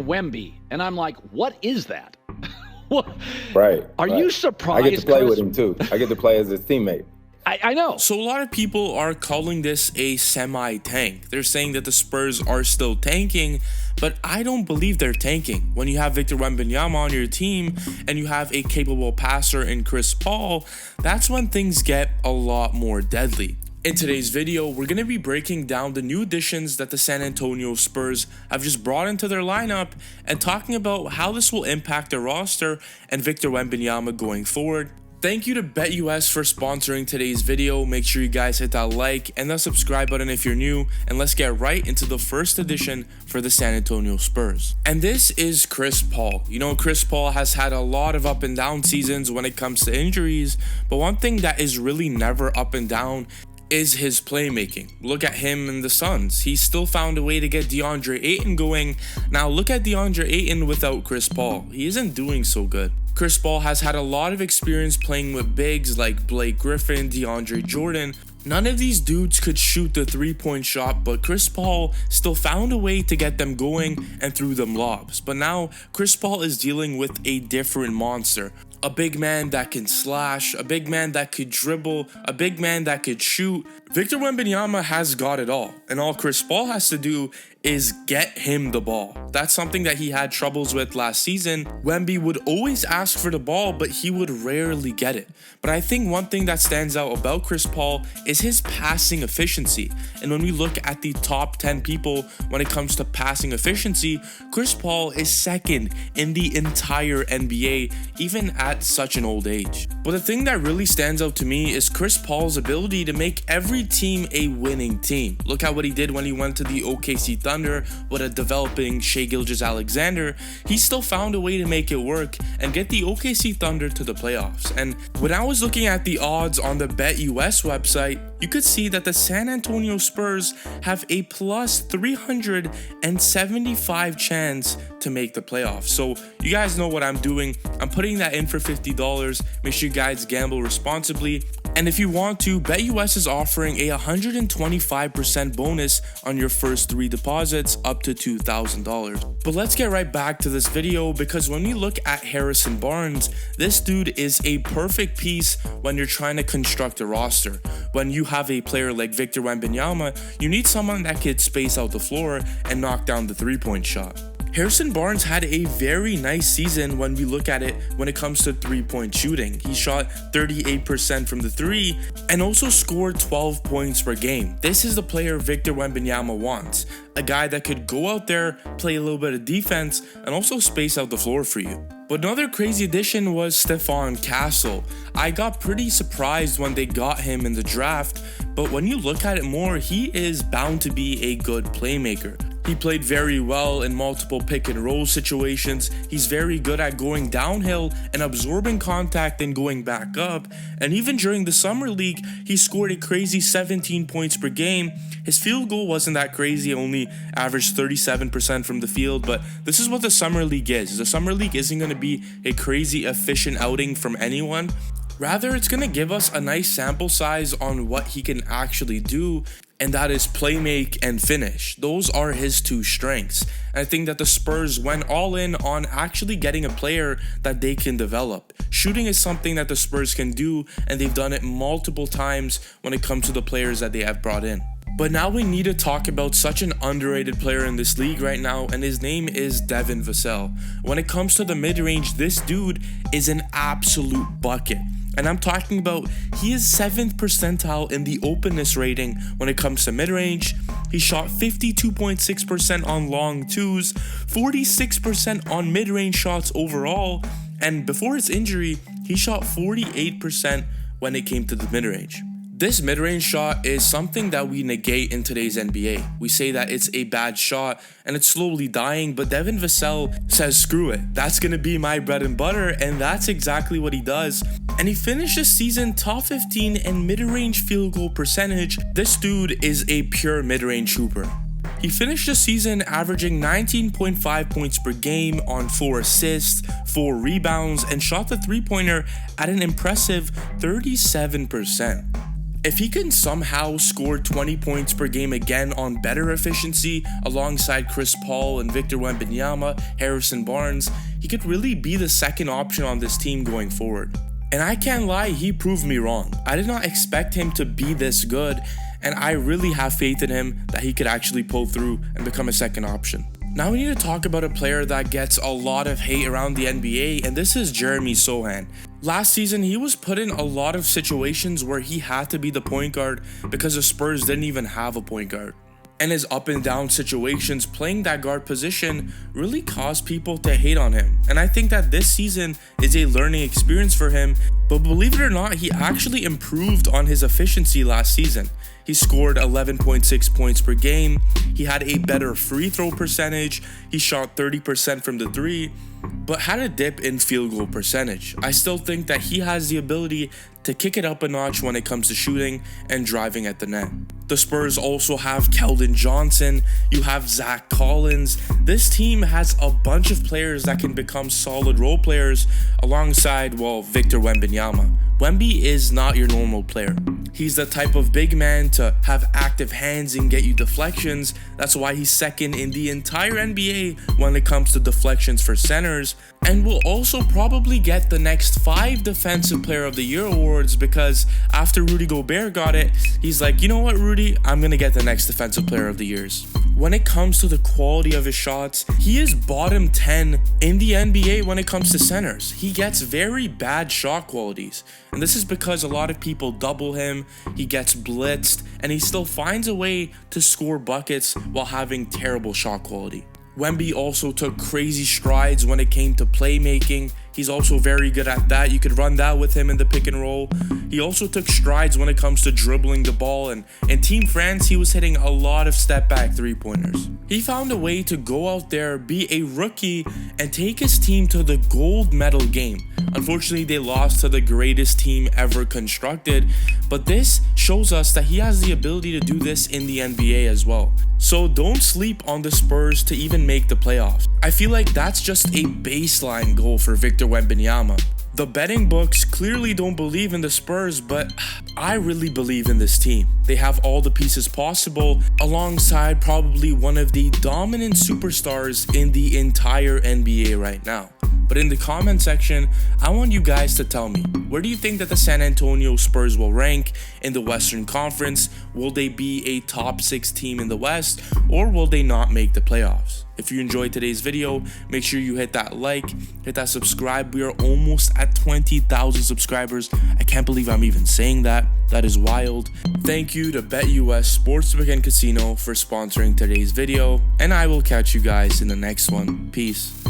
Wemby, and I'm like, what is that? What? Right. Are you surprised? I get to play Chris? with him too. I get to play as his teammate. I know. So a lot of people are calling this a semi-tank. They're saying that the Spurs are still tanking, but I don't believe they're tanking. When you have Victor Wembanyama on your team and you have a capable passer in Chris Paul, that's when things get a lot more deadly. In today's video, we're going to be breaking down the new additions that the San Antonio Spurs have just brought into their lineup and talking about how this will impact their roster and Victor Wembanyama going forward. Thank you to BetUS for sponsoring today's video. Make sure you guys hit that like and the subscribe button if you're new, and let's get right into the first edition for the San Antonio Spurs. And this is Chris Paul. You know, Chris Paul has had a lot of up and down seasons when it comes to injuries, but one thing that is really never up and down is his playmaking. Look at him and the Suns. He still found a way to get DeAndre Ayton going. Now look at DeAndre Ayton without Chris Paul. He isn't doing so good. Chris Paul has had a lot of experience playing with bigs like Blake Griffin, DeAndre Jordan. None of these dudes could shoot the three-point shot, but Chris Paul still found a way to get them going and threw them lobs. But now Chris Paul is dealing with a different monster. A big man that can slash, a big man that could dribble, a big man that could shoot. Victor Wembanyama has got it all, and all Chris Paul has to do is get him the ball. That's something that he had troubles with last season. Wemby would always ask for the ball, but he would rarely get it. But I think one thing that stands out about Chris Paul is his passing efficiency. And when we look at the top 10 people when it comes to passing efficiency, Chris Paul is second in the entire NBA, even at such an old age. But the thing that really stands out to me is Chris Paul's ability to make every team a winning team. Look at what he did when he went to the OKC Thunder with a developing Shai Gilgeous-Alexander. He still found a way to make it work and get the OKC Thunder to the playoffs. And when I was looking at the odds on the BetUS website, you could see that the San Antonio Spurs have a plus 375 chance to make the playoffs. So you guys know what I'm doing. I'm putting that in for $50. Make sure you guys gamble responsibly. And if you want to, BetUS is offering a 125% bonus on your first 3 deposits up to $2,000. But let's get right back to this video, because when we look at Harrison Barnes, this dude is a perfect piece when you're trying to construct a roster. When you have a player like Victor Wembanyama, you need someone that could space out the floor and knock down the three-point shot. Harrison Barnes had a very nice season when we look at it when it comes to three-point shooting. He shot 38% from the three and also scored 12 points per game. This is the player Victor Wembanyama wants. A guy that could go out there, play a little bit of defense, and also space out the floor for you. But another crazy addition was Stefan. I got pretty surprised when they got him in the draft, but when you look at it more, he is bound to be a good playmaker. He played very well in multiple pick and roll situations. He's very good at going downhill and absorbing contact and going back up. And even during the summer league, he scored a crazy 17 points per game. His field goal wasn't that crazy, only averaged 37% from the field, but this is what the summer league is. The summer league isn't going to be a crazy efficient outing from anyone. Rather, it's going to give us a nice sample size on what he can actually do, and that is play make and finish. Those are his two strengths. And I think that the Spurs went all in on actually getting a player that they can develop. Shooting is something that the Spurs can do, and they've done it multiple times when it comes to the players that they have brought in. But now we need to talk about such an underrated player in this league right now, and his name is Devin Vassell. When it comes to the mid-range, this dude is an absolute bucket. And I'm talking about, he is 7th percentile in the openness rating when it comes to mid-range. He shot 52.6% on long twos, 46% on mid-range shots overall, and before his injury, he shot 48% when it came to the mid-range. This mid-range shot is something that we negate in today's NBA. We say that it's a bad shot and it's slowly dying, but Devin Vassell says, screw it, that's gonna be my bread and butter, and that's exactly what he does. And he finished the season top 15 in mid-range field goal percentage. This dude is a pure mid-range hooper. He finished the season averaging 19.5 points per game on 4 assists, 4 rebounds, and shot the three-pointer at an impressive 37%. If he can somehow score 20 points per game again on better efficiency alongside Chris Paul and Victor Wembanyama, Harrison Barnes, he could really be the second option on this team going forward. And I can't lie, he proved me wrong. I did not expect him to be this good, and I really have faith in him that he could actually pull through and become a second option. Now we need to talk about a player that gets a lot of hate around the NBA, and this is Jeremy Sohan. Last season, he was put in a lot of situations where he had to be the point guard because the Spurs didn't even have a point guard. And his up and down situations playing that guard position really caused people to hate on him. And I think that this season is a learning experience for him, but believe it or not, he actually improved on his efficiency last season. He scored 11.6 points per game, he had a better free throw percentage, he shot 30% from the three, but had a dip in field goal percentage. I still think that he has the ability to kick it up a notch when it comes to shooting and driving at the net. The Spurs also have Keldon Johnson, you have Zach Collins. This team has a bunch of players that can become solid role players alongside, Victor Wembanyama. Wemby is not your normal player. He's the type of big man to have active hands and get you deflections. That's why he's second in the entire NBA when it comes to deflections for centers, and will also probably get the next 5 Defensive Player of the Year awards because after Rudy Gobert got it, he's like, you know what, Rudy, I'm gonna get the next Defensive Player of the Years. When it comes to the quality of his shots, he is bottom 10 in the NBA when it comes to centers. He gets very bad shot qualities, and this is because a lot of people double him, he gets blitzed, and he still finds a way to score buckets while having terrible shot quality. Wemby also took crazy strides when it came to playmaking. He's also very good at that. You could run that with him in the pick and roll. He also took strides when it comes to dribbling the ball, and in Team France, he was hitting a lot of step back three-pointers. He found a way to go out there, be a rookie, and take his team to the gold medal game. Unfortunately, they lost to the greatest team ever constructed, but this shows us that he has the ability to do this in the NBA as well. So don't sleep on the Spurs to even make the playoffs. I feel like that's just a baseline goal for Victor Wembanyama. The betting books clearly don't believe in the Spurs, but I really believe in this team. They have all the pieces possible alongside probably one of the dominant superstars in the entire NBA right now. But in the comment section, I want you guys to tell me, where do you think that the San Antonio Spurs will rank in the Western Conference? Will they be a top 6 team in the West, or will they not make the playoffs? If you enjoyed today's video, make sure you hit that like, hit that subscribe. We are almost at 20,000 subscribers. I can't believe I'm even saying that. That is wild. Thank you to BetUS Sportsbook and Casino for sponsoring today's video, and I will catch you guys in the next one. Peace.